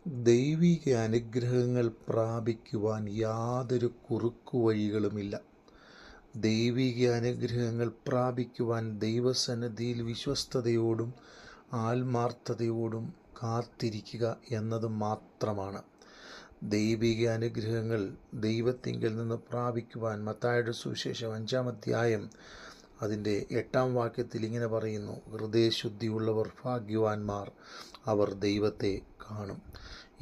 ദൈവിക അനുഗ്രഹങ്ങൾ പ്രാപിക്കുവാൻ യാതൊരു കുറുക്കുവഴികളുമില്ല. ദൈവിക അനുഗ്രഹങ്ങൾ പ്രാപിക്കുവാൻ ദൈവസന്നിധിയിൽ വിശ്വസ്തയോടും ആത്മാർത്ഥതയോടും കാത്തിരിക്കുക എന്നത് മാത്രമാണ്. ദൈവിക അനുഗ്രഹങ്ങൾ ദൈവത്തിങ്കൽ നിന്ന് പ്രാപിക്കുവാൻ മത്തായിയുടെ സുവിശേഷം 5-ാം അധ്യായം അതിൻ്റെ 8-ാം വാക്യത്തിൽ ഇങ്ങനെ പറയുന്നു: ഹൃദയശുദ്ധിയുള്ളവർ ഭാഗ്യവാന്മാർ, അവർ ദൈവത്തെ കാണും.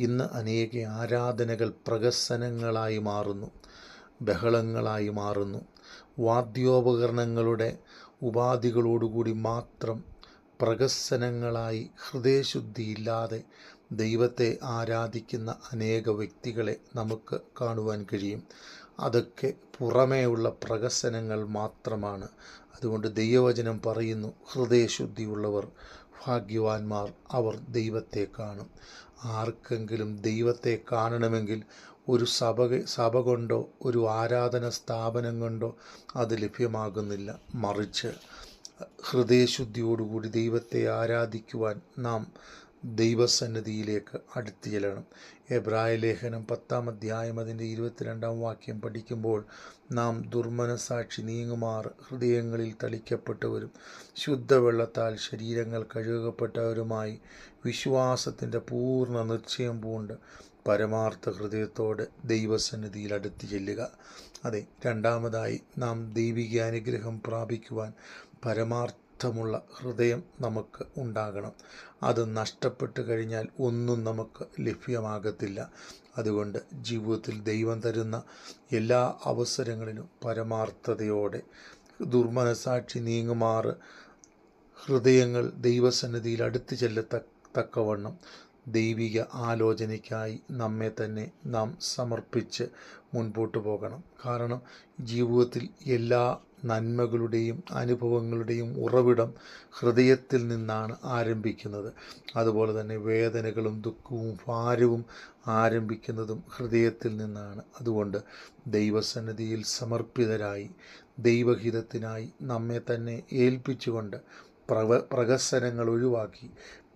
ഇന്ന് അനേക ആരാധനകൾ പ്രഹസനങ്ങളായി മാറുന്നു, ബഹളങ്ങളായി മാറുന്നു. വാദ്യോപകരണങ്ങളുടെ ഉപാധികളോടുകൂടി മാത്രം പ്രഹസനങ്ങളായി ഹൃദയശുദ്ധിയില്ലാതെ ദൈവത്തെ ആരാധിക്കുന്ന അനേക വ്യക്തികളെ നമുക്ക് കാണുവാൻ കഴിയും. അതൊക്കെ പുറമേയുള്ള പ്രഹസനങ്ങൾ മാത്രമാണ്. അതുകൊണ്ട് ദൈവവചനം പറയുന്നു, ഹൃദയശുദ്ധിയുള്ളവർ ഭാഗ്യവാന്മാർ, അവർ ദൈവത്തെ കാണും. ആർക്കെങ്കിലും ദൈവത്തെ കാണണമെങ്കിൽ ഒരു സഭ കൊണ്ടോ ഒരു ആരാധന സ്ഥാപനം കൊണ്ടോ അത് ലഭ്യമാകുന്നില്ല. മറിച്ച് ഹൃദയശുദ്ധിയോടുകൂടി ദൈവത്തെ ആരാധിക്കുവാൻ നാം ദൈവസന്നിധിയിലേക്ക് അടുത്ത് ചെല്ലണം. എബ്രായ ലേഖനം 10-ാം അധ്യായം അതിൻ്റെ 22-ാം വാക്യം പഠിക്കുമ്പോൾ നാം ദുർമനസാക്ഷി നീങ്ങുമാർ ഹൃദയങ്ങളിൽ തളിക്കപ്പെട്ടവരും ശുദ്ധവെള്ളത്താൽ ശരീരങ്ങൾ കഴുകപ്പെട്ടവരുമായി വിശ്വാസത്തിൻ്റെ പൂർണ്ണ നിശ്ചയം പൂണ്ട് പരമാർത്ഥ ഹൃദയത്തോടെ ദൈവസന്നിധിയിൽ അടുത്ത് ചെല്ലുക. അതെ, രണ്ടാമതായി നാം ദൈവിക അനുഗ്രഹം പ്രാപിക്കുവാൻ പരമാർത്ഥമുള്ള ഹൃദയം നമുക്ക് ഉണ്ടാകണം. അത് നഷ്ടപ്പെട്ട് കഴിഞ്ഞാൽ ഒന്നും നമുക്ക് ലഭ്യമാകത്തില്ല. അതുകൊണ്ട് ജീവിതത്തിൽ ദൈവം തരുന്ന എല്ലാ അവസരങ്ങളിലും പരമാർത്ഥതയോടെ ദുർമനസാക്ഷി നീങ്ങുമാറ് ഹൃദയങ്ങൾ ദൈവസന്നിധിയിൽ അടുത്ത് ചെല്ലത്തക്കവണ്ണം ദൈവിക ആലോചനയ്ക്കായി നമ്മെ തന്നെ നാം സമർപ്പിച്ച് മുൻപോട്ട് പോകണം. കാരണം ജീവിതത്തിൽ എല്ലാ നന്മകളുടെയും അനുഭവങ്ങളുടെയും ഉറവിടം ഹൃദയത്തിൽ നിന്നാണ് ആരംഭിക്കുന്നത്. അതുപോലെ തന്നെ വേദനകളും ദുഃഖവും ഭാരവും ആരംഭിക്കുന്നതും ഹൃദയത്തിൽ നിന്നാണ്. അതുകൊണ്ട് ദൈവസന്നിധിയിൽ സമർപ്പിതരായി ദൈവഹിതത്തിനായി നമ്മെ തന്നെ ഏൽപ്പിച്ചുകൊണ്ട് പ്രഹസനങ്ങൾ ഒഴിവാക്കി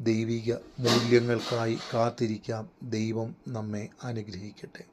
ദൈവിക മൂല്യങ്ങൾക്കായി കാത്തിരിക്കാം. ദൈവം നമ്മെ അനുഗ്രഹിക്കട്ടെ.